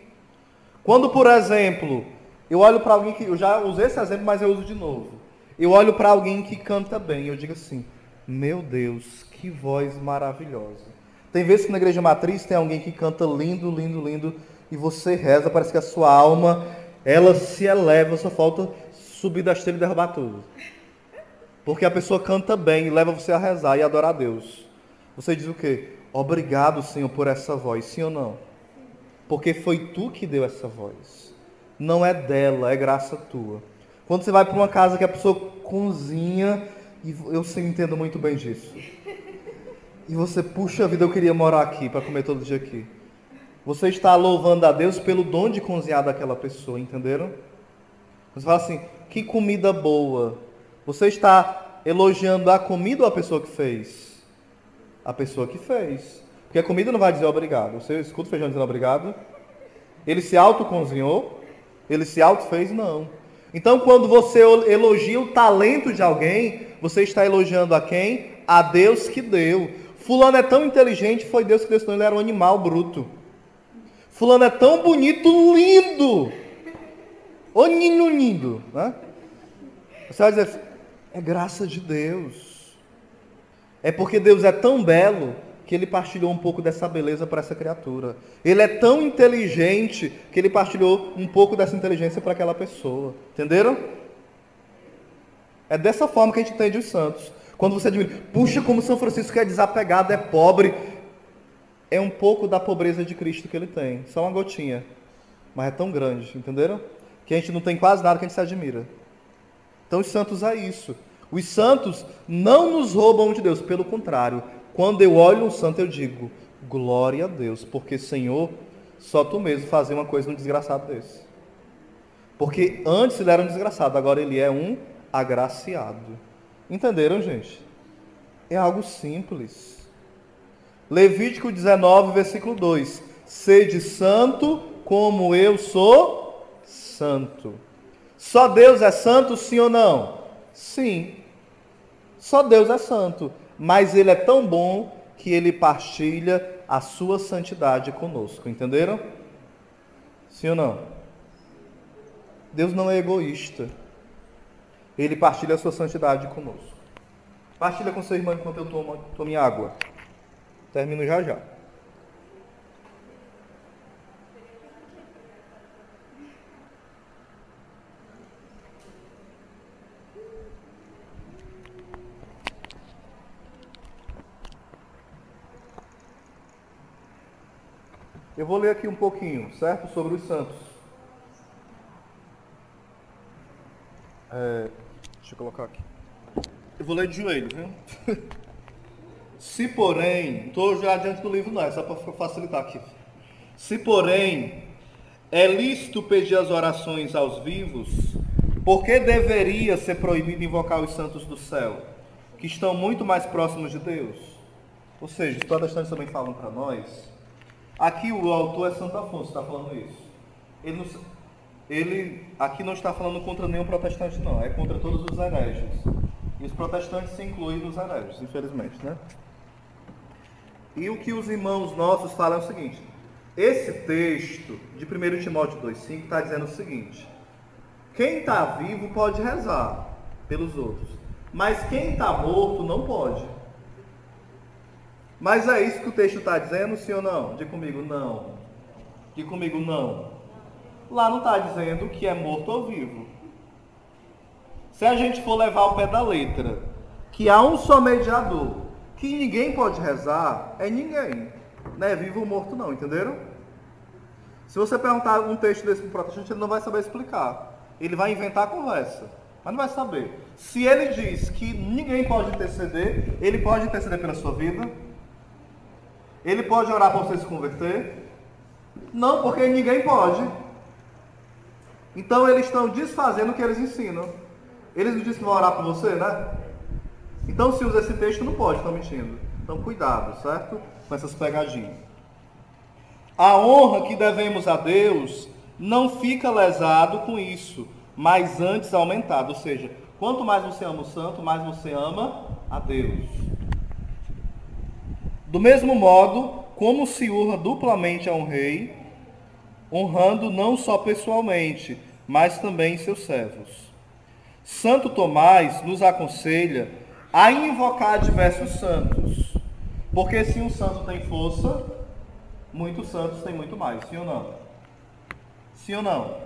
Quando, por exemplo, eu olho para alguém que... Eu já usei esse exemplo, mas eu uso de novo. Eu olho para alguém que canta bem, eu digo assim, meu Deus, que voz maravilhosa. Tem vezes que na igreja matriz tem alguém que canta lindo, lindo, lindo, e você reza, parece que a sua alma, ela se eleva, só falta subir da esteira e derrubar tudo. Porque a pessoa canta bem e leva você a rezar e adorar a Deus. Você diz o quê? Obrigado, Senhor, por essa voz. Sim ou não? Porque foi tu que deu essa voz. Não é dela, é graça tua. Quando você vai para uma casa que a pessoa cozinha, e eu entendo muito bem disso. E você, puxa vida, eu queria morar aqui, para comer todo dia aqui. Você está louvando a Deus pelo dom de cozinhar daquela pessoa, entenderam? Você fala assim, que comida boa. Você está elogiando a comida ou a pessoa que fez? A pessoa que fez. Porque a comida não vai dizer obrigado. Você escuta o feijão dizendo obrigado? Ele se autocozinhou? Ele se autofez? Não. Então, quando você elogia o talento de alguém, você está elogiando a quem? A Deus que deu. Fulano é tão inteligente, foi Deus que deu, senão ele era um animal bruto. Fulano é tão bonito, lindo. Ô ninho lindo. Né? Você vai dizer, é graça de Deus. É porque Deus é tão belo que ele partilhou um pouco dessa beleza para essa criatura. Ele é tão inteligente que ele partilhou um pouco dessa inteligência para aquela pessoa. Entenderam? É dessa forma que a gente entende os santos. Quando você admira, puxa, como São Francisco é desapegado, é pobre. É um pouco da pobreza de Cristo que ele tem. Só uma gotinha. Mas é tão grande, entenderam? Que a gente não tem quase nada que a gente se admira. Então os santos é isso. Os santos não nos roubam de Deus, pelo contrário. Quando eu olho um santo, eu digo, glória a Deus, porque, Senhor, só tu mesmo fazia uma coisa num desgraçado desse. Porque antes ele era um desgraçado, agora ele é um agraciado. Entenderam, gente? É algo simples. Levítico 19, versículo 2. Sede santo como eu sou santo. Só Deus é santo, sim ou não? Sim. Só Deus é santo. Mas ele é tão bom que ele partilha a sua santidade conosco. Entenderam? Sim ou não? Deus não é egoísta. Ele partilha a sua santidade conosco. Partilha com seu irmão enquanto eu tomo minha água. Termino já já. Eu vou ler aqui um pouquinho, certo? Sobre os santos. Deixa eu colocar aqui. Eu vou ler de joelho, viu? Se porém, estou já adiante do livro não, é só para facilitar aqui. Se porém é lícito pedir as orações aos vivos, por que deveria ser proibido invocar os santos do céu, que estão muito mais próximos de Deus? Ou seja, os protestantes também falam para nós. Aqui o autor é Santo Afonso, está falando isso. Ele aqui não está falando contra nenhum protestante não, é contra todos os hereges. E os protestantes se incluem nos hereges, infelizmente, né? E o que os irmãos nossos falam é o seguinte: esse texto de 1 Timóteo 2,5 está dizendo o seguinte: quem está vivo pode rezar pelos outros, mas quem está morto não pode. Mas é isso que o texto está dizendo, sim ou não? Diga comigo, não. Diga comigo, não. Lá não está dizendo que é morto ou vivo. Se a gente for levar ao pé da letra, que há um só mediador, que ninguém pode rezar, é ninguém. Não é vivo ou morto não, entenderam? Se você perguntar um texto desse para um protestante, ele não vai saber explicar. Ele vai inventar a conversa, mas não vai saber. Se ele diz que ninguém pode interceder, ele pode interceder pela sua vida? Ele pode orar para você se converter? Não, porque ninguém pode. Então eles estão desfazendo o que eles ensinam. Eles não dizem que vão orar por você, né? Então se usa esse texto, não pode, estão mentindo. Então cuidado, certo? Com essas pegadinhas. A honra que devemos a Deus não fica lesado com isso, mas antes aumentado. Ou seja, quanto mais você ama o santo, mais você ama a Deus. Do mesmo modo, como se honra duplamente a um rei, honrando não só pessoalmente, mas também seus servos. Santo Tomás nos aconselha a invocar diversos santos, porque se um santo tem força, muitos santos têm muito mais, sim ou não? Sim ou não?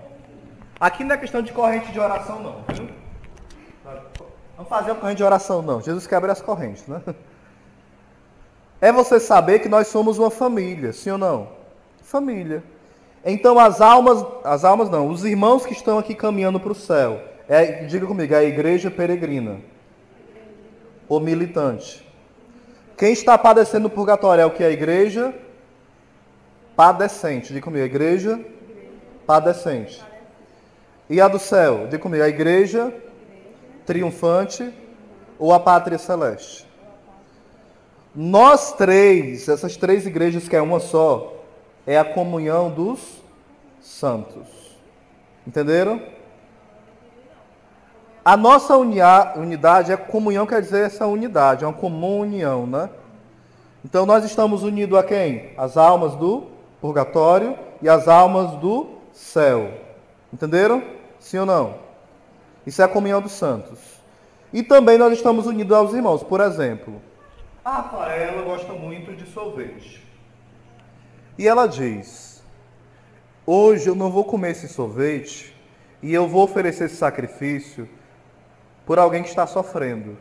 Aqui não é questão de corrente de oração não, viu? Não fazer uma corrente de oração não, Jesus quebra as correntes, né? É você saber que nós somos uma família, sim ou não? Família. Então as almas não, os irmãos que estão aqui caminhando para o céu, diga comigo, é a igreja peregrina, ou militante. Quem está padecendo no purgatório é o que? A igreja padecente, diga comigo, a igreja padecente. E a do céu, diga comigo, a igreja triunfante ou a pátria celeste. Nós três, essas três igrejas que é uma só, é a comunhão dos santos. Entenderam? A nossa unidade, a comunhão quer dizer essa unidade, é uma comum união, né? Então nós estamos unidos a quem? As almas do purgatório e as almas do céu. Entenderam? Sim ou não? Isso é a comunhão dos santos. E também nós estamos unidos aos irmãos. Por exemplo, a Rafaela gosta muito de sorvete. E ela diz: hoje eu não vou comer esse sorvete e eu vou oferecer esse sacrifício por alguém que está sofrendo.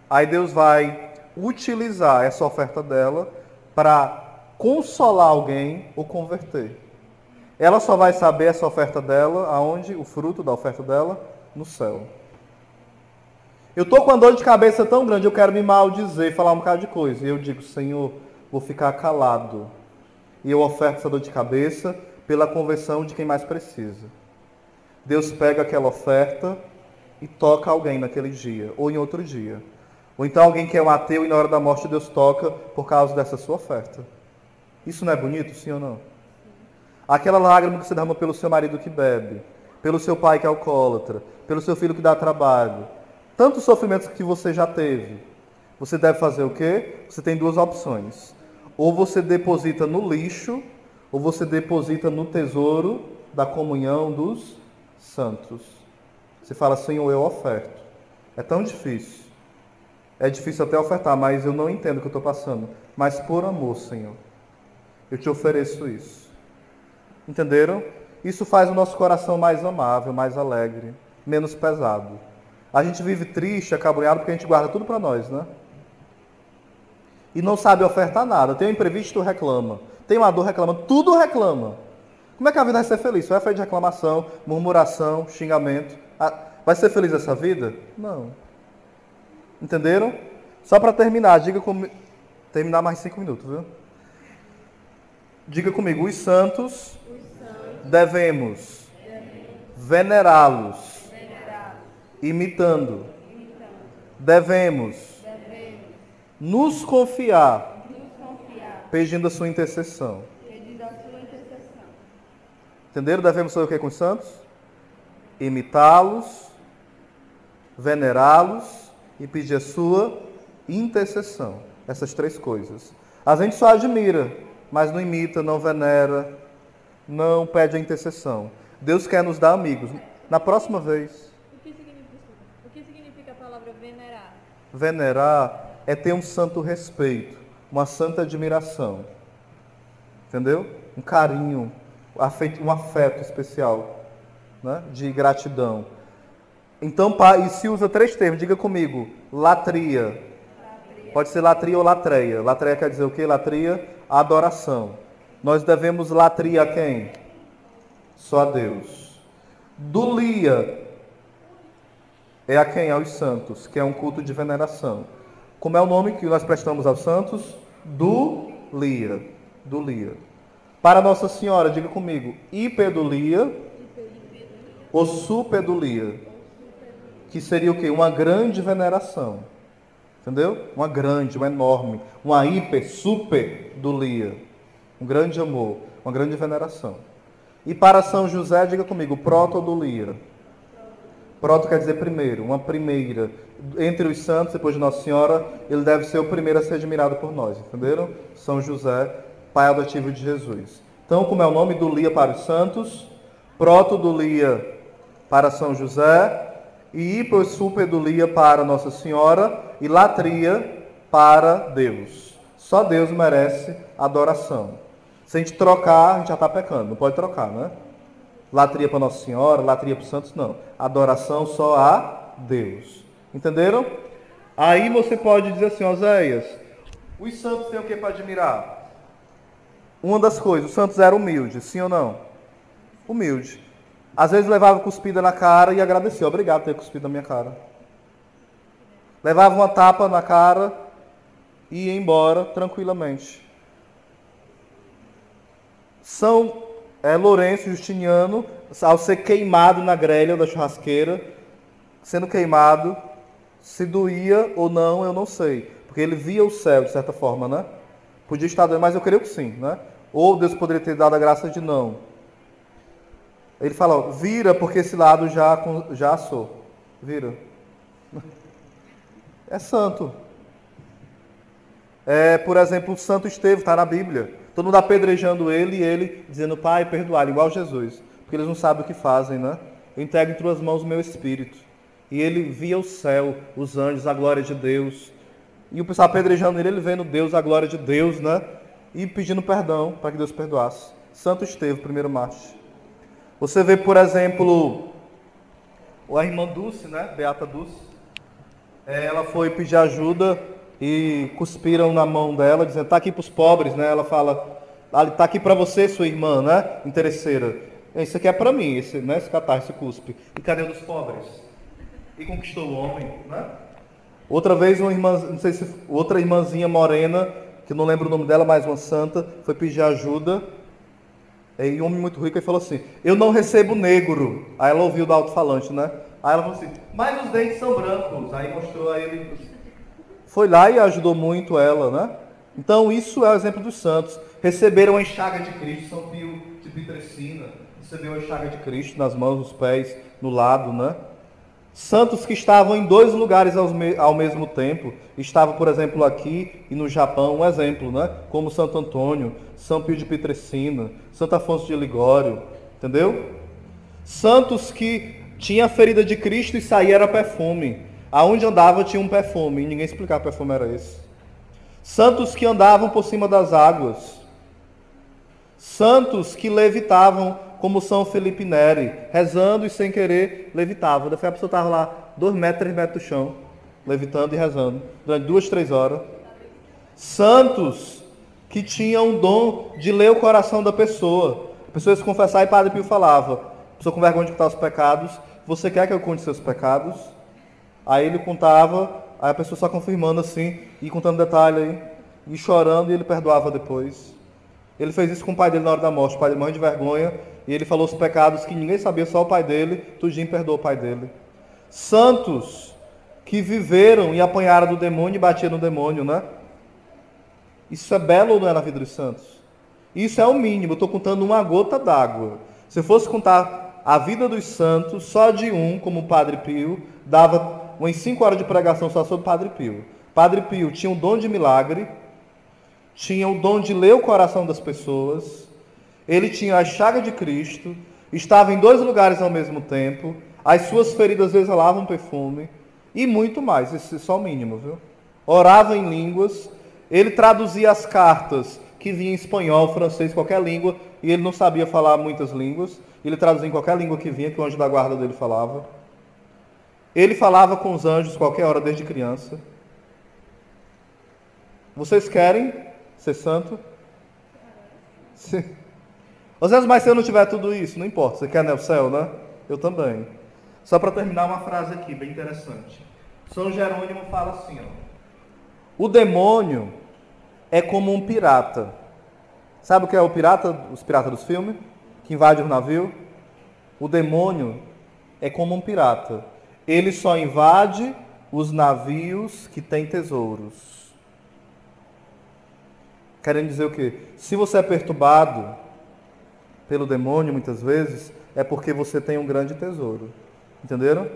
Aí Deus vai utilizar essa oferta dela para consolar alguém ou converter. Ela só vai saber essa oferta dela, aonde? O fruto da oferta dela? No céu. Eu estou com uma dor de cabeça tão grande, eu quero me maldizer, falar um bocado de coisa. E eu digo: Senhor, vou ficar calado. E eu oferto essa dor de cabeça pela conversão de quem mais precisa. Deus pega aquela oferta e toca alguém naquele dia, ou em outro dia. Ou então alguém que é um ateu e na hora da morte Deus toca por causa dessa sua oferta. Isso não é bonito, sim ou não? Aquela lágrima que você derrama pelo seu marido que bebe, pelo seu pai que é alcoólatra, pelo seu filho que dá trabalho. Tantos sofrimentos que você já teve. Você deve fazer o quê? Você tem duas opções. Ou você deposita no lixo, ou você deposita no tesouro da comunhão dos santos. Você fala: Senhor, eu oferto. É tão difícil. É difícil até ofertar, mas eu não entendo o que eu estou passando. Mas por amor, Senhor, eu te ofereço isso. Entenderam? Isso faz o nosso coração mais amável, mais alegre, menos pesado. A gente vive triste, acabrunhado, porque a gente guarda tudo para nós, né? e não sabe ofertar nada. Tem um imprevisto, reclama. Tem uma dor, reclama. Tudo reclama. Como é que a vida vai ser feliz? Vai ser de reclamação, murmuração, xingamento. Vai ser feliz essa vida? Não. Entenderam? Só para terminar, diga comigo. Terminar mais 5 minutos, viu? Diga comigo, os santos devemos venerá-los, imitando. Devemos nos confiar, pedindo a sua intercessão. Entenderam? Devemos fazer o que com os santos? Imitá-los, venerá-los e pedir a sua intercessão. Essas 3 coisas. A gente só admira, mas não imita, não venera, não pede a intercessão. Deus quer nos dar amigos. Na próxima vez. O que significa a palavra venerar? Venerar é ter um santo respeito, uma santa admiração. Entendeu? Um carinho, um afeto especial, né? De gratidão. Então, e se usa 3 termos, diga comigo, latria. Pode ser latria ou latreia. Latreia quer dizer o quê? Latria, adoração. Nós devemos latria a quem? Só a Deus. Dulia é a quem? Aos santos, que é um culto de veneração. Como é o nome que nós prestamos aos santos? Dulia. Dulia. Para Nossa Senhora, diga comigo, hiperdulia ou superdulia, que seria o quê? Uma grande veneração. Entendeu? Uma grande, uma enorme, uma hiper, super dulia. Um grande amor, uma grande veneração. E para São José, diga comigo, protodulia. Proto quer dizer primeiro, uma primeira. Entre os santos, depois de Nossa Senhora, ele deve ser o primeiro a ser admirado por nós. Entenderam? São José, pai adotivo de Jesus. Então, como é o nome? Dulia para os santos, protodulia para São José, e hiper superdulia para Nossa Senhora e latria para Deus. Só Deus merece adoração. Se a gente trocar, a gente já está pecando. Não pode trocar, né? Latria para Nossa Senhora, latria para os santos, não. Adoração só a Deus. Entenderam? Aí você pode dizer assim, Oséias, os santos têm o que para admirar? Uma das coisas, os santos eram humildes, sim ou não? Humilde. Às vezes levava cuspida na cara e agradecia. Obrigado por ter cuspido na minha cara. Levava uma tapa na cara e ia embora tranquilamente. São Lourenço Justiniano, ao ser queimado na grelha da churrasqueira, sendo queimado, se doía ou não, eu não sei. Porque ele via o céu, de certa forma, né? Podia estar doendo, mas eu creio que sim, né? Ou Deus poderia ter dado a graça de não. Ele fala, ó, vira porque esse lado já assou. Vira. É santo. Por exemplo, o Santo Estevão está na Bíblia. Todo mundo apedrejando ele e ele dizendo, Pai, perdoai, igual Jesus. Porque eles não sabem o que fazem, né? Eu entrego em tuas mãos o meu espírito. E ele via o céu, os anjos, a glória de Deus. E o pessoal apedrejando ele vendo Deus, a glória de Deus, né? E pedindo perdão para que Deus perdoasse. Santo Estevão, primeiro mártir. Você vê, por exemplo, a irmã Dulce, né? Beata Dulce. Ela foi pedir ajuda e cuspiram na mão dela, dizendo, está aqui para os pobres, né? Ela fala, está aqui para você, sua irmã, né? Interesseira. Isso aqui é para mim, esse catarro, esse cuspe. E cadê o dos pobres? E conquistou o homem, né? Outra vez, uma irmã, não sei se outra irmãzinha morena, que eu não lembro o nome dela, mas uma santa, foi pedir ajuda. E um homem muito rico, ele falou assim, eu não recebo negro. Aí ela ouviu do alto-falante, né? Aí ela falou assim, mas os dentes são brancos. Aí mostrou a ele. Foi lá e ajudou muito ela, né? Então isso é o exemplo dos santos. Receberam a enxaga de Cristo, São Pio de Pietrelcina. Recebeu a enxaga de Cristo nas mãos, nos pés, no lado, né? Santos que estavam em 2 lugares ao mesmo tempo. Estavam, por exemplo, aqui e no Japão, um exemplo, né? Como Santo Antônio, São Pio de Pietrelcina, Santo Afonso de Ligório, entendeu? Santos que tinha a ferida de Cristo e saía era perfume. Aonde andava tinha um perfume, e ninguém explicava que perfume era esse. Santos que andavam por cima das águas. Santos que levitavam, como São Felipe Neri, rezando e sem querer levitava. Daí a pessoa estava lá 2 metros, 3 metros do chão, levitando e rezando, durante 2, 3 horas. Santos que tinham o dom de ler o coração da pessoa. A pessoa ia se confessar e Padre Pio falava, a pessoa com vergonha de contar os pecados, você quer que eu conte seus pecados? Aí ele contava, aí a pessoa só confirmando assim, e contando detalhe aí, e chorando, e ele perdoava depois. Ele fez isso com o pai dele na hora da morte, o pai dele morrendo de vergonha, e ele falou os pecados que ninguém sabia, só o pai dele, tudinho perdoou o pai dele. Santos que viveram e apanharam do demônio e batiam no demônio, né? Isso é belo ou não é na vida dos santos? Isso é o mínimo, eu estou contando uma gota d'água. Se eu fosse contar a vida dos santos, só de um, como o Padre Pio, dava umas 5 horas de pregação só sobre o Padre Pio. Padre Pio tinha o dom de milagre, tinha o dom de ler o coração das pessoas, ele tinha a chaga de Cristo, estava em 2 lugares ao mesmo tempo, as suas feridas exalavam perfume, e muito mais, isso é só o mínimo, viu? Orava em línguas, ele traduzia as cartas que vinham em espanhol, francês, qualquer língua, e ele não sabia falar muitas línguas, ele traduzia em qualquer língua que vinha, que o anjo da guarda dele falava. Ele falava com os anjos qualquer hora, desde criança. Vocês querem ser santo? Sim. Às vezes, mas se eu não tiver tudo isso, não importa. Você quer no céu, né? Eu também. Só para terminar uma frase aqui, bem interessante. São Jerônimo fala assim, ó. O demônio é como um pirata. Sabe o que é o pirata? Os piratas dos filmes? Que invadem o navio? O demônio é como um pirata. Ele só invade os navios que têm tesouros. Querendo dizer o quê? Se você é perturbado pelo demônio, muitas vezes, é porque você tem um grande tesouro. Entenderam?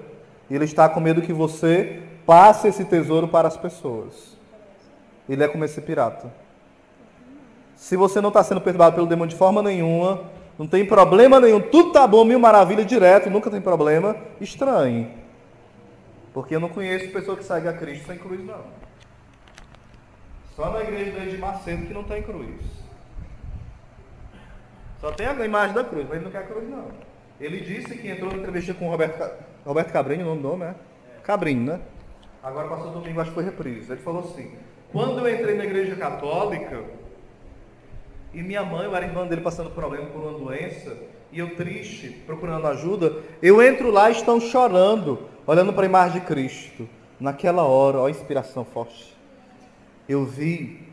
Ele está com medo que você passe esse tesouro para as pessoas. Ele é como esse pirata. Se você não está sendo perturbado pelo demônio de forma nenhuma, não tem problema nenhum, tudo está bom, mil maravilha, direto, nunca tem problema, estranhe. Porque eu não conheço pessoa que segue a Cristo sem cruz, não. Só na igreja de Macedo que não tem cruz. Só tem a imagem da cruz, mas ele não quer cruz, não. Ele disse que entrou na entrevista com o Roberto Cabrinho, o nome do homem, né? Cabrinho, né? Agora passou domingo, acho que foi reprise. Ele falou assim, quando eu entrei na igreja católica, e minha mãe, eu era irmã dele passando problema por uma doença, e eu triste, procurando ajuda, eu entro lá e estão chorando, olhando para a imagem de Cristo. Naquela hora, ó, inspiração forte, eu vi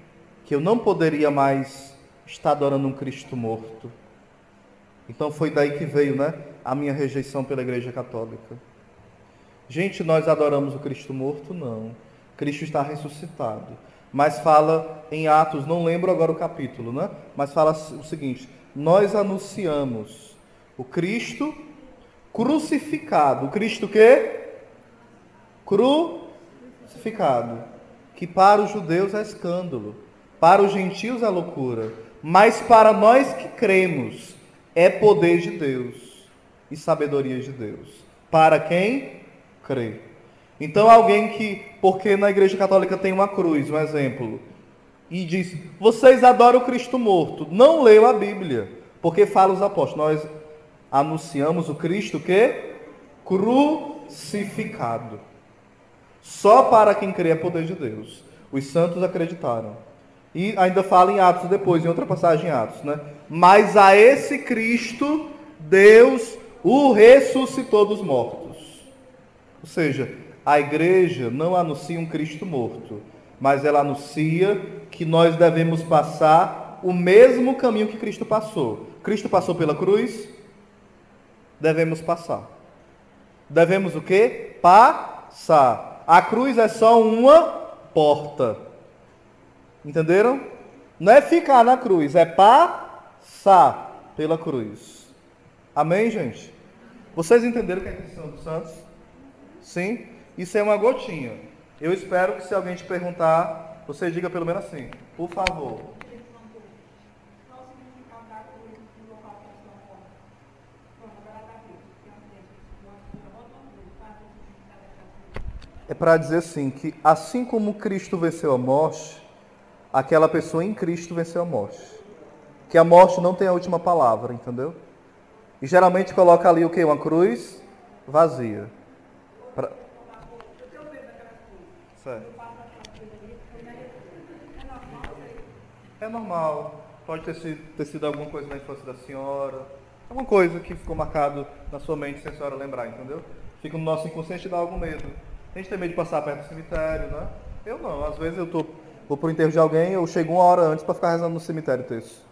que eu não poderia mais estar adorando um Cristo morto. Então foi daí que veio, né, a minha rejeição pela igreja católica. Gente, nós adoramos o Cristo morto? Não. Cristo está ressuscitado. Mas fala em Atos, não lembro agora o capítulo, né? Mas fala o seguinte, nós anunciamos o Cristo crucificado. O Cristo o quê? Crucificado. Que para os judeus é escândalo, para os gentios é loucura, mas para nós que cremos é poder de Deus e sabedoria de Deus. Para quem crê. Então alguém que, porque na igreja católica tem uma cruz, um exemplo, e diz, vocês adoram o Cristo morto, não leu a Bíblia, porque fala os apóstolos, nós anunciamos o Cristo que? Crucificado. Só para quem crê é poder de Deus. Os santos acreditaram. E ainda fala em Atos depois, em outra passagem em Atos, né? Mas a esse Cristo, Deus o ressuscitou dos mortos. Ou seja, a igreja não anuncia um Cristo morto, mas ela anuncia que nós devemos passar o mesmo caminho que Cristo passou. Cristo passou pela cruz, devemos passar. Devemos o quê? Passar. A cruz é só uma porta. Entenderam? Não é ficar na cruz, é passar pela cruz. Amém, gente? Vocês entenderam o que é Cristiano dos Santos? Sim? Isso é uma gotinha. Eu espero que se alguém te perguntar, você diga pelo menos assim, por favor. É para dizer assim, que assim como Cristo venceu a morte, aquela pessoa em Cristo venceu a morte. Que a morte não tem a última palavra, entendeu? E geralmente coloca ali o quê? Uma cruz vazia. Certo. É normal. Pode ter sido alguma coisa na infância da senhora. Alguma coisa que ficou marcado na sua mente sem a senhora lembrar, entendeu? Fica no nosso inconsciente e dá algum medo. A gente tem medo de passar perto do cemitério, né? Eu não. Às vezes vou pro enterro de alguém, eu chego 1 hora antes para ficar rezando no cemitério terço.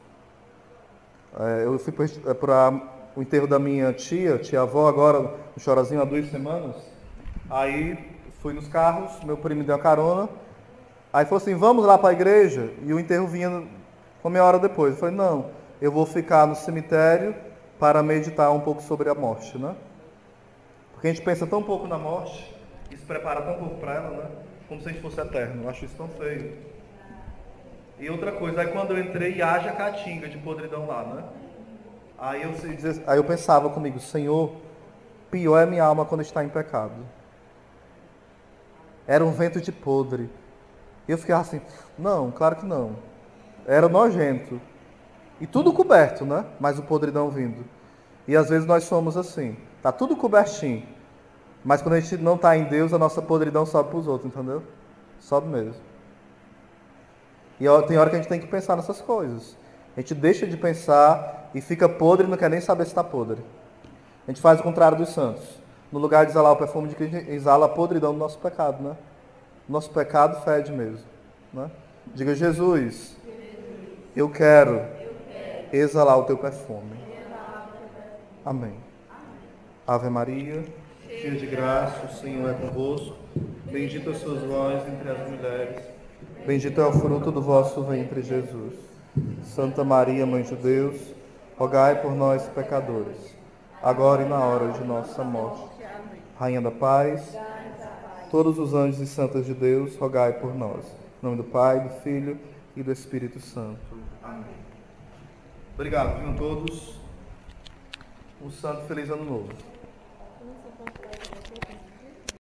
Eu fui para o enterro da minha tia-avó, agora, no Chorazinho, há 2 semanas. Aí fui nos carros, meu primo me deu uma carona. Aí falou assim, vamos lá para a igreja? E o enterro vinha uma meia hora depois. Eu falei, não, eu vou ficar no cemitério para meditar um pouco sobre a morte, né? Porque a gente pensa tão pouco na morte e se prepara tão pouco para ela, né? Como se a gente fosse eterno. Eu acho isso tão feio. E outra coisa, aí quando eu entrei, haja caatinga de podridão lá, né? Aí eu pensava comigo, Senhor, pior é minha alma quando está em pecado. Era um vento de podre. E eu ficava assim, não, claro que não. Era nojento. E tudo coberto, né? Mas o podridão vindo. E às vezes nós somos assim. Tá tudo cobertinho. Mas quando a gente não está em Deus, a nossa podridão sobe para os outros, entendeu? Sobe mesmo. E tem hora que a gente tem que pensar nessas coisas. A gente deixa de pensar e fica podre e não quer nem saber se está podre. A gente faz o contrário dos santos. No lugar de exalar o perfume de Cristo, a gente exala a podridão do nosso pecado, né? Nosso pecado fede mesmo, né? Diga, Jesus, eu quero exalar o teu perfume. Amém. Ave Maria, cheia de graça, o Senhor é convosco. Bendita sois vós entre as mulheres. Bendito é o fruto do vosso ventre, Jesus. Santa Maria, Mãe de Deus, rogai por nós, pecadores, agora e na hora de nossa morte. Rainha da paz, todos os anjos e santas de Deus, rogai por nós. Em nome do Pai, do Filho e do Espírito Santo. Amém. Obrigado, viu, a todos. Um santo feliz ano novo.